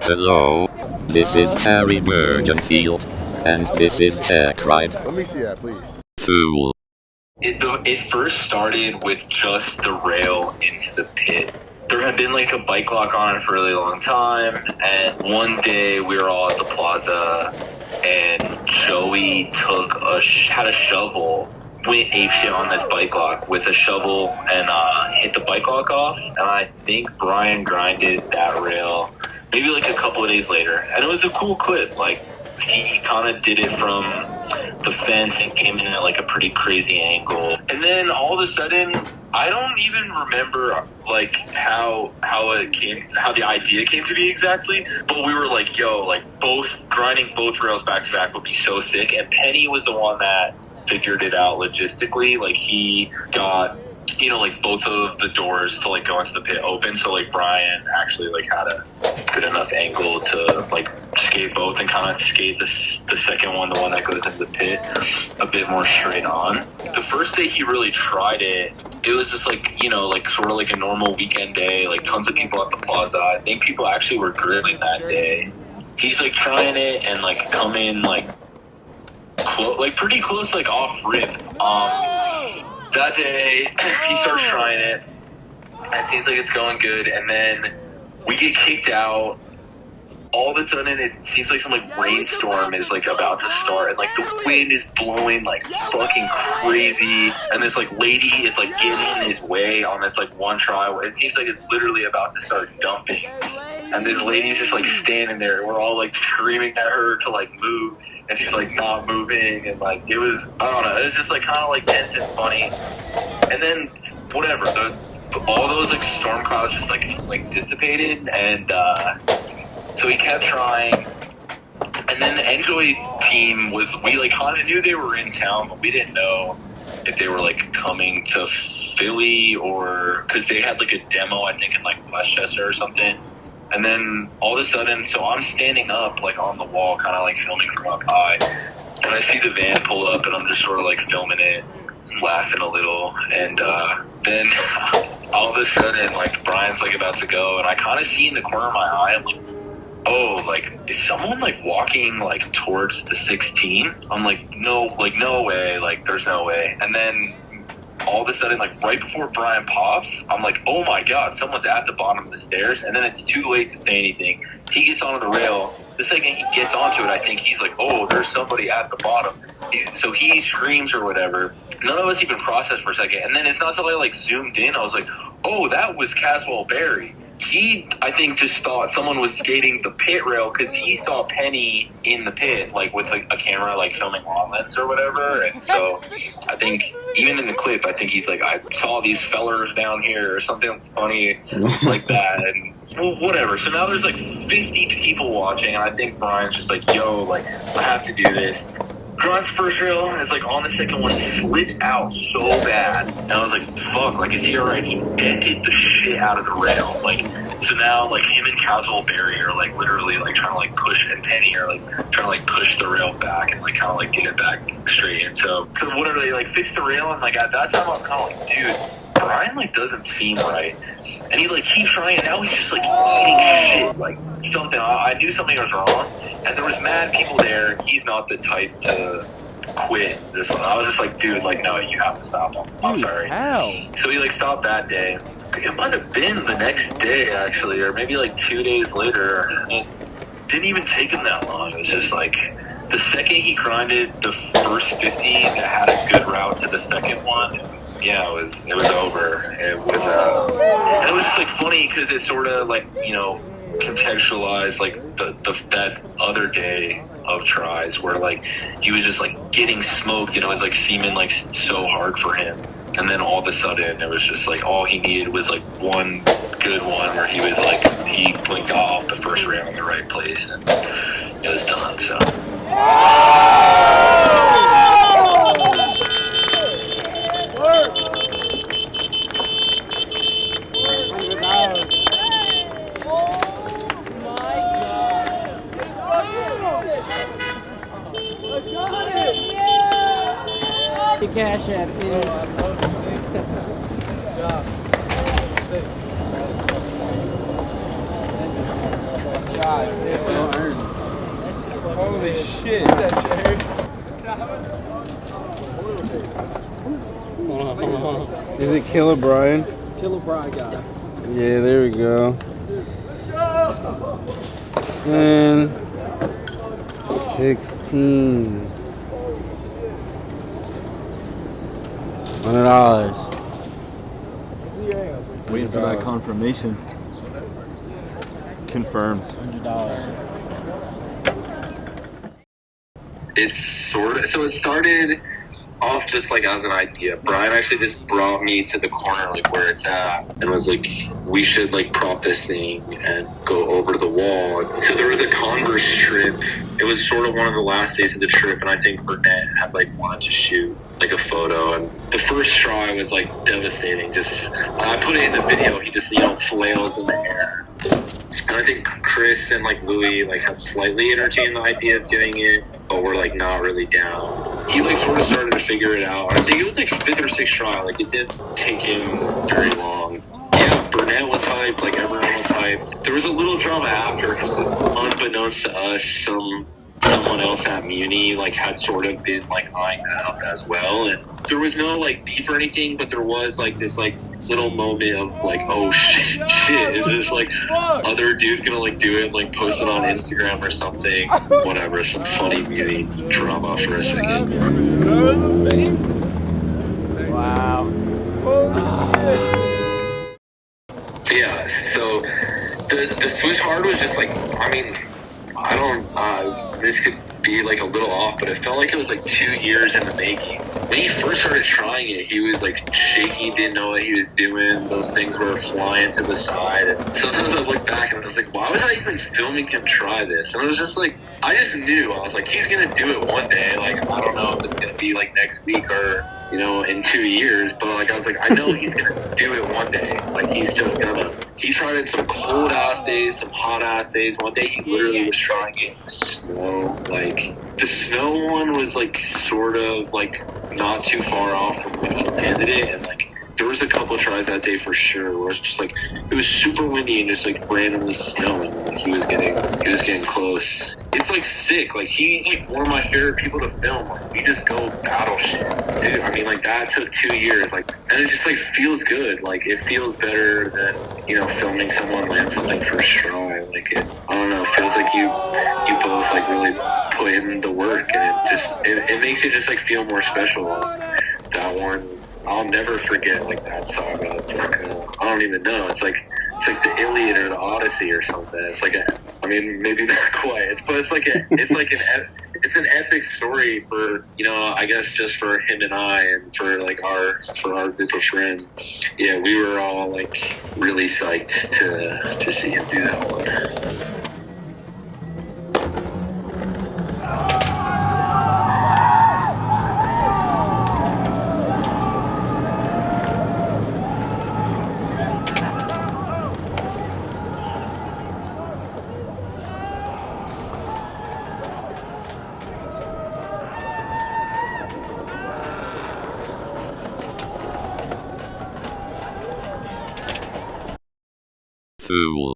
Hello, this is Harry Bergenfield, and this is Heckride. Let me see that, please. Fool. It first started with just the rail into the pit. There had been like a bike lock on it for a really long time, and one day we were all at the plaza, and Joey had a shovel, went apeshit on this bike lock with a shovel and hit the bike lock off, and I think Brian grinded that rail maybe like a couple of days later, and it was a cool clip. Like, he kind of did it from the fence and came in at like a pretty crazy angle, and then all of a sudden I don't even remember like how the idea came to be exactly, but we were like, yo, like grinding both rails back to back would be so sick. And Penny was the one that figured it out logistically. Like, he got, like both of the doors to like go into the pit open, so like Brian actually like had a good enough angle to like skate both and kind of skate the second one, the one that goes into the pit, a bit more straight on. The first day he really tried it, it was just like, like sort of like a normal weekend day, like tons of people at the plaza. I think people actually were grilling that day. He's like trying it and like coming like pretty close, like off rip. That day he starts trying it, and it seems like it's going good, and then we get kicked out. All of a sudden it seems like some like rainstorm is like about to start, and like the wind is blowing like fucking crazy, and this like lady is like getting in his way on this like one try. It seems like it's literally about to start dumping, and this lady's just like standing there. We're all like screaming at her to like move, and she's like not moving, and like it was, I don't know, it was just like kind of like tense and funny. And then whatever, all those like storm clouds just like dissipated, and so he kept trying. And then the Enjoy team we like kind of knew they were in town, but we didn't know if they were like coming to Philly, or because they had like a demo, I think, in like Westchester or something. And then all of a sudden, so I'm standing up like on the wall, kind of like filming from up high, and I see the van pull up, and I'm just sort of like filming it, laughing a little, and then all of a sudden like Brian's like about to go, and I kind of see in the corner of my eye, I'm like, oh, like, is someone like walking like towards the 16? I'm like, no way, like there's no way. And then all of a sudden, like right before Brian pops, I'm like, oh my god, someone's at the bottom of the stairs. And then it's too late to say anything. He gets onto the rail. The second he gets onto it, I think he's like, oh, there's somebody at the bottom. So he screams or whatever. None of us even processed for a second. And then it's not until I like zoomed in, I was like, oh, that was Caswell Berry. He, I think, just thought someone was skating the pit rail because he saw Penny in the pit, like with a camera, like filming long lens or whatever. And so I think even in the clip, I think he's like, I saw these fellers down here or something funny like that. And well, whatever. So now there's like 50 people watching, and I think Brian's just like, yo, like, I have to do this. Grant's first rail is like on the second one, slips out so bad, and I was like, fuck, like, is he alright? He dented the shit out of the rail. Like, so now like him and Caswell Berry are like literally like trying to like push, and Penny are like trying to like push the rail back and like kind of like get it back straight. And so what are they, like fix the rail? And like at that time I was kind of like, dude, Brian like doesn't seem right, and he like keeps trying. Now he's just like eating shit, like something. I knew something was wrong, and there was mad people there. He's not the type to quit this one. I was just like, dude, like, no, you have to stop him. I'm sorry. How? So he like stopped that day. It might have been the next day actually, or maybe like 2 days later. It didn't even take him that long. It was just like the second he grinded the first 50 that had a good route to the second one. Yeah, it was over. It was and it was just like funny because it sort of like, contextualized like that other day of tries where like he was just like getting smoked, it was like seeming like so hard for him, and then all of a sudden it was just like all he needed was like one good one where he was like, he blinked off the first rail in the right place and it was done. So Cash app, Good job. Holy shit. Hold on. Is it Killer Brian? Killer Brian guy. Yeah, there we go. 10, 16. $100. Waiting for that confirmation. Confirmed. $100. It's sort of, so it started off just like as an idea. Brian actually just brought me to the corner like where it's at and was like, we should like prop this thing and go over the wall. So there was a Converse trip. It was sort of one of the last days of the trip, and I think Burnett had like wanted to shoot like a photo, and the first try was like devastating. Just I put it in the video. He just flails in the air. And I think Chris and like Louis like had slightly entertained the idea of doing it, but we're like not really down. He like sort of started to figure it out. I think it was like 5th or 6th try. Like it didn't take him very long. Yeah, Burnett was hyped. Like everyone was hyped. There was a little drama after because unbeknownst to us, someone else at Muni like had sort of been like eyeing that up as well, and there was no like beef or anything, but there was like this like little moment of like, oh shit, is this like other dude gonna like do it, like post it on Instagram or something, whatever, some funny Muni drama for a second. Wow. Yeah, so the switch hard was just like, I mean, I don't, this could be like a little off, but it felt like it was like 2 years in the making. When he first started trying it, he was like shaky, didn't know what he was doing. Those things were flying to the side. And sometimes I look back and I was like, why was I even filming him try this? And I was just like, I just knew. I was like, he's going to do it one day. Like, I don't know if it's going to be like next week or, in 2 years. But like, I was like, I know he's going to do it one day. Like, he's just going to. He tried it some cold ass days, some hot ass days. One day he literally was trying it in the snow. Like, the snow one was like sort of like not too far off from when he landed it, and like there was a couple of tries that day for sure where it's just like it was super windy and just like randomly snowing. Like he was getting close. It's like sick. Like he's like one of my favorite people to film. Like we just go battle shit, dude. I mean, like that took 2 years. Like, and it just like feels good. Like it feels better than filming someone land something first try. Like it, I don't know. It feels like you both like really put in the work, and it makes it just like feel more special. That one, I'll never forget like that saga. It's like I don't even know. It's like the Iliad or the Odyssey or something. It's like maybe not quite. It's an epic story for I guess just for him and I, and for like our group of friends. Yeah, we were all like really psyched to see him do that one. Fool.